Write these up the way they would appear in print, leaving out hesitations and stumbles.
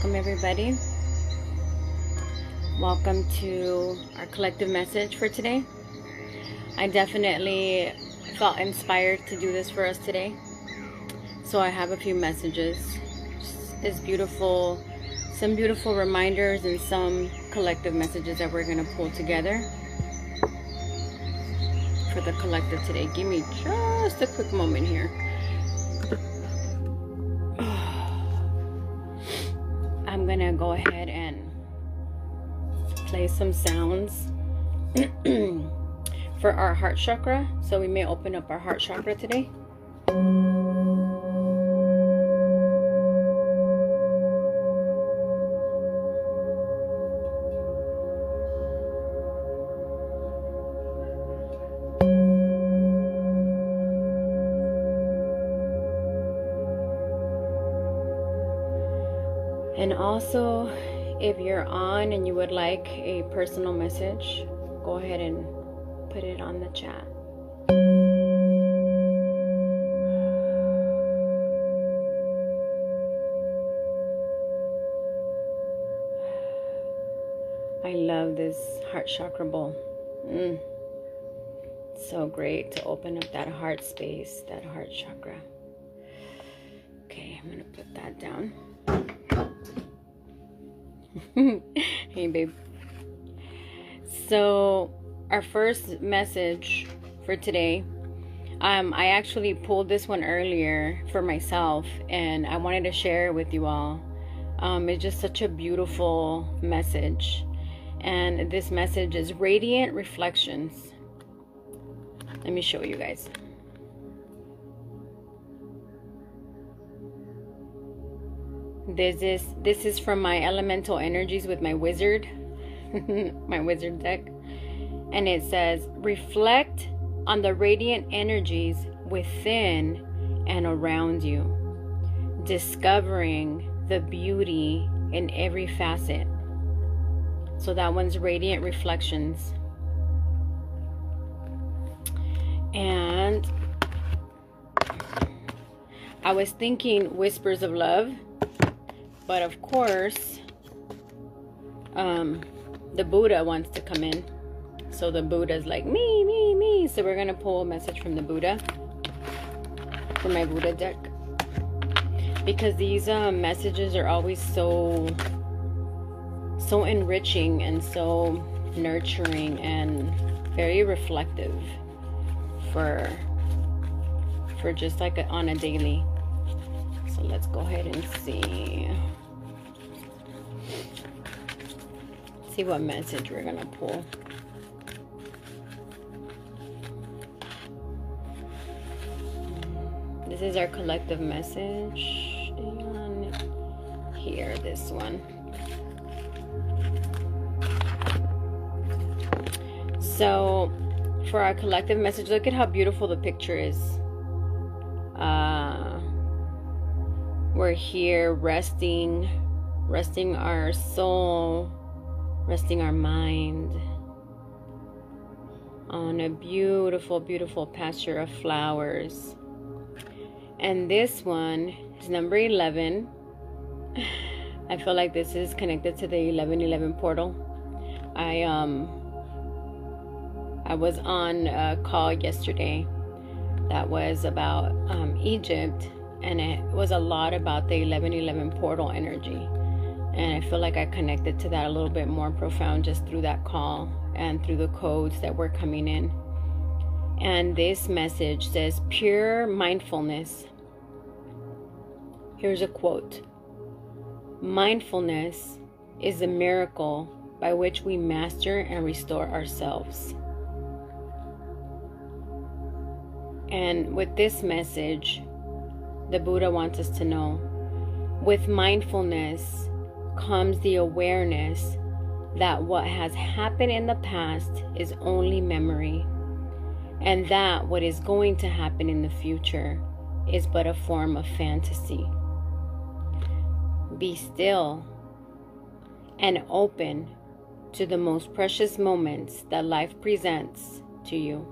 Welcome everybody. Welcome to our collective message for today. I definitely felt inspired to do this for us today. So I have a few messages. It's beautiful, some beautiful reminders and some collective messages that we're going to pull together for the collective today. Give me just a quick moment here. I'm gonna go ahead and play some sounds for our heart chakra. So we may open up our heart chakra today. And also, if you're on and you would like a personal message, go ahead and put it on the chat. I love this heart chakra bowl. So great to open up that heart space, that heart chakra. Okay, I'm gonna put that down. Hey babe. So our first message for today, I actually pulled this one earlier for myself and I wanted to share it with you all. It's just such a beautiful message, and this message is radiant reflections. Let me show you guys. This is from my elemental energies with my wizard, my wizard deck, and it says, reflect on the radiant energies within and around you, discovering the beauty in every facet. So that one's radiant reflections. And I was thinking whispers of love. But of course, the Buddha wants to come in. So the Buddha's like, me. So we're going to pull a message from the Buddha, from my Buddha deck. Because these messages are always so enriching and so nurturing and very reflective for just like on a daily. So let's go ahead and see what message we're gonna pull. This is our collective message. And here, this one. So for our collective message, look at how beautiful the picture is. We're here resting our soul, resting our mind on a beautiful, beautiful pasture of flowers. And this one is number 11. I feel like this is connected to the 1111 portal. I was on a call yesterday that was about Egypt, and it was a lot about the 1111 portal energy. And I feel like I connected to that a little bit more profound just through that call and through the codes that were coming in. And this message says, pure mindfulness. Here's a quote. Mindfulness is a miracle by which we master and restore ourselves. And with this message, the Buddha wants us to know, with mindfulness comes the awareness that what has happened in the past is only memory, and that what is going to happen in the future is but a form of fantasy. Be still and open to the most precious moments that life presents to you.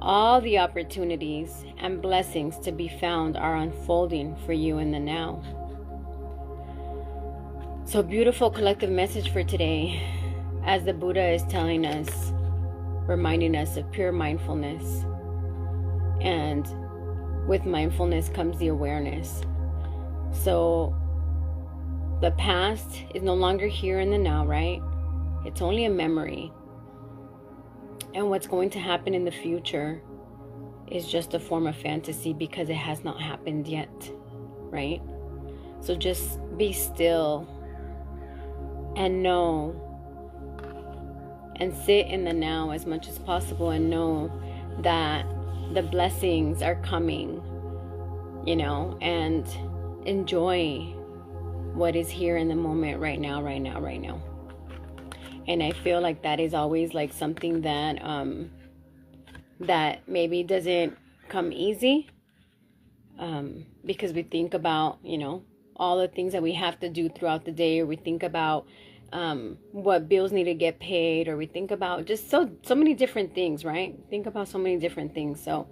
All the opportunities and blessings to be found are unfolding for you in the now. So beautiful collective message for today, as the Buddha is telling us, reminding us of pure mindfulness. And with mindfulness comes the awareness. So the past is no longer here in the now, right? It's only a memory. And what's going to happen in the future is just a form of fantasy because it has not happened yet, right? So just be still and know and sit in the now as much as possible and know that the blessings are coming, you know, and enjoy what is here in the moment right now. And I feel like that is always like something that that maybe doesn't come easy, because we think about, you know, all the things that we have to do throughout the day, or we think about what bills need to get paid, or we think about just so many different things, right? Think about so many different things. So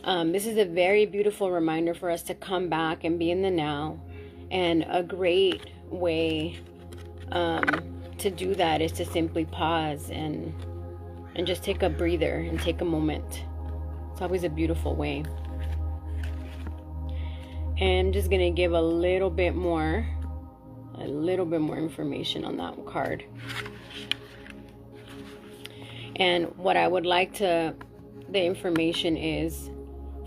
this is a very beautiful reminder for us to come back and be in the now. And a great way to do that is to simply pause and just take a breather and take a moment. It's always a beautiful way. And I'm just going to give a little bit more information on that card. And what I would like the information is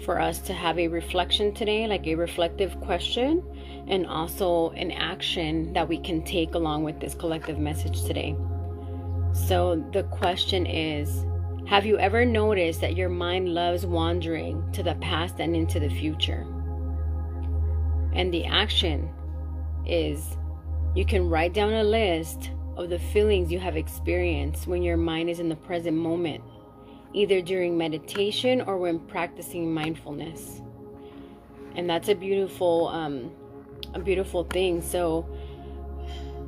for us to have a reflection today, like a reflective question, and also an action that we can take along with this collective message today. So the question is, have you ever noticed that your mind loves wandering to the past and into the future? And the action is, you can write down a list of the feelings you have experienced when your mind is in the present moment, either during meditation or when practicing mindfulness. And that's a beautiful thing. So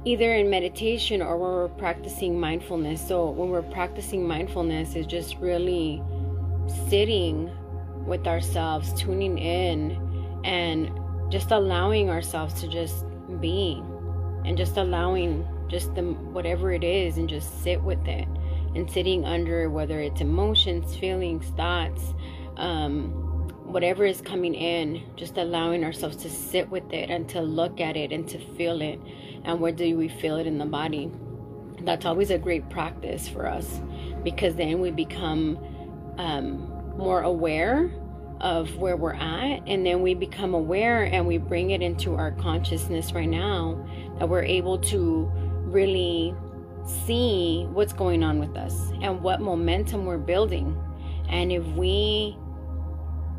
either in meditation or when we're practicing mindfulness. So when we're practicing mindfulness, is just really sitting with ourselves, tuning in, and just allowing ourselves to just be, and just allowing just whatever it is, and just sit with it, and sitting under, whether it's emotions, feelings, thoughts, whatever is coming in, just allowing ourselves to sit with it and to look at it and to feel it. And where do we feel it in the body? That's always a great practice for us, because then we become more aware of where we're at, and then we become aware and we bring it into our consciousness right now, that we're able to really see what's going on with us and what momentum we're building. And if we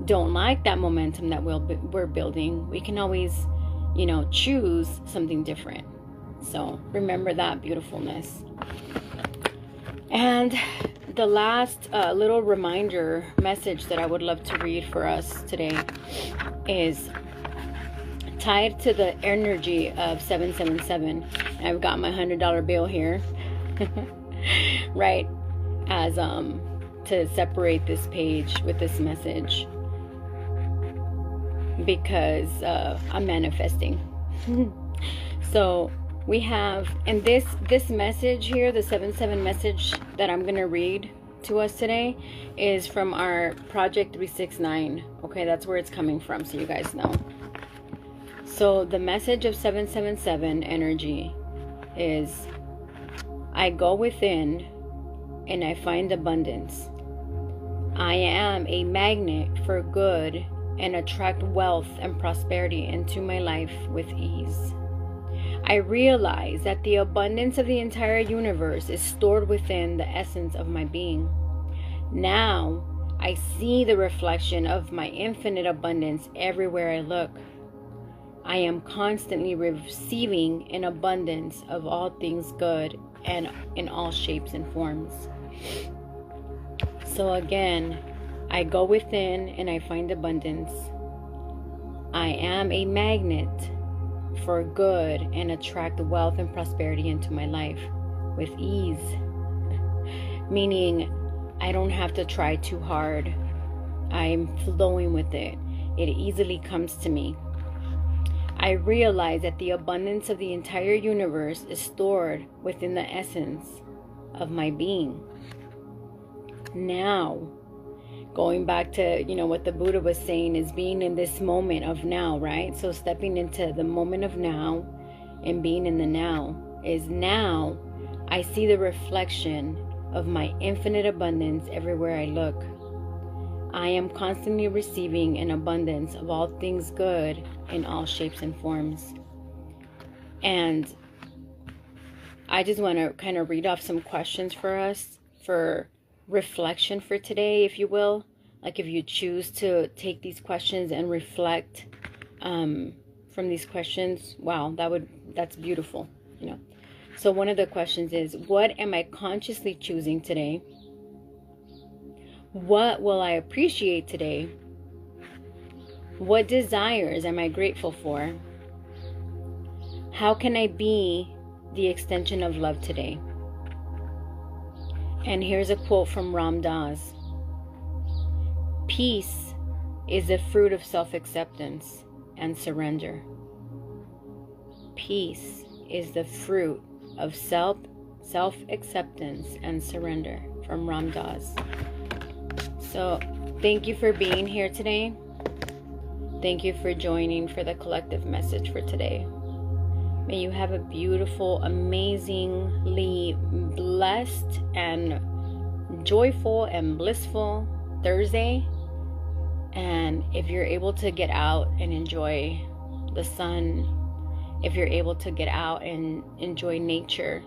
don't like that momentum that we're building, we can always, you know, choose something different. So remember that beautifulness. And the last little reminder message that I would love to read for us today is tied to the energy of 777. And I've got my $100 bill here, right, as to separate this page with this message, because I'm manifesting. So we have, and this message here, the 77 message that I'm going to read to us today, is from our Project 369. Okay, that's where it's coming from, so you guys know. So the message of 777 energy is, I go within and I find abundance. I am a magnet for good and attract wealth and prosperity into my life with ease. I realize that the abundance of the entire universe is stored within the essence of my being. Now, I see the reflection of my infinite abundance everywhere I look. I am constantly receiving an abundance of all things good and in all shapes and forms. So again, I go within and I find abundance. I am a magnet for good and attract wealth and prosperity into my life with ease. Meaning, I don't have to try too hard. I'm flowing with it. It easily comes to me. I realize that the abundance of the entire universe is stored within the essence of my being. Now, going back to, what the Buddha was saying is being in this moment of now, right? So stepping into the moment of now and being in the now is now I see the reflection of my infinite abundance everywhere I look. I am constantly receiving an abundance of all things good in all shapes and forms. And I just want to kind of read off some questions for us for reflection for today, if you will. Like if you choose to take these questions and reflect from these questions, wow, that's beautiful, So one of the questions is, what am I consciously choosing today? What will I appreciate today? What desires am I grateful for? How can I be the extension of love today? And here's a quote from Ram Dass. Peace is the fruit of self-acceptance and surrender. Peace is the fruit of self-acceptance and surrender, from Ram Dass. So thank you for being here today. Thank you for joining for the collective message for today. May you have a beautiful, amazingly blessed and joyful and blissful Thursday. And if you're able to get out and enjoy the sun, if you're able to get out and enjoy nature,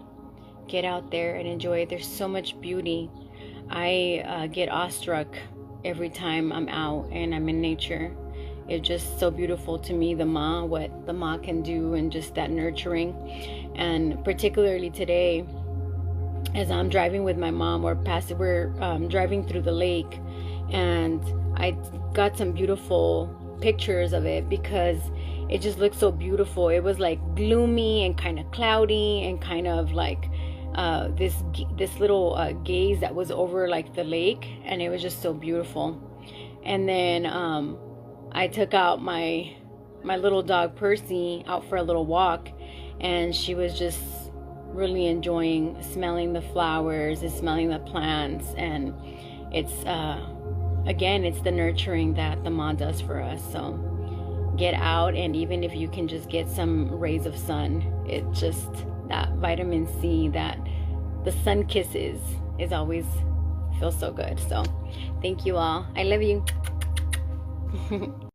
get out there and enjoy it. There's so much beauty. I get awestruck every time I'm out and I'm in nature. It's just so beautiful to me, what the Ma can do, and just that nurturing. And particularly today, as I'm driving with my mom, we're driving through the lake, and I got some beautiful pictures of it because it just looked so beautiful. It was like gloomy and kind of cloudy and kind of like this little gaze that was over like the lake, and it was just so beautiful. And then I took out my little dog Percy out for a little walk, and she was just really enjoying smelling the flowers and smelling the plants. And it's again, it's the nurturing that the Ma does for us. So get out, and even if you can just get some rays of sun, it just, that vitamin C that the sun kisses is always feels so good. So thank you all. I love you.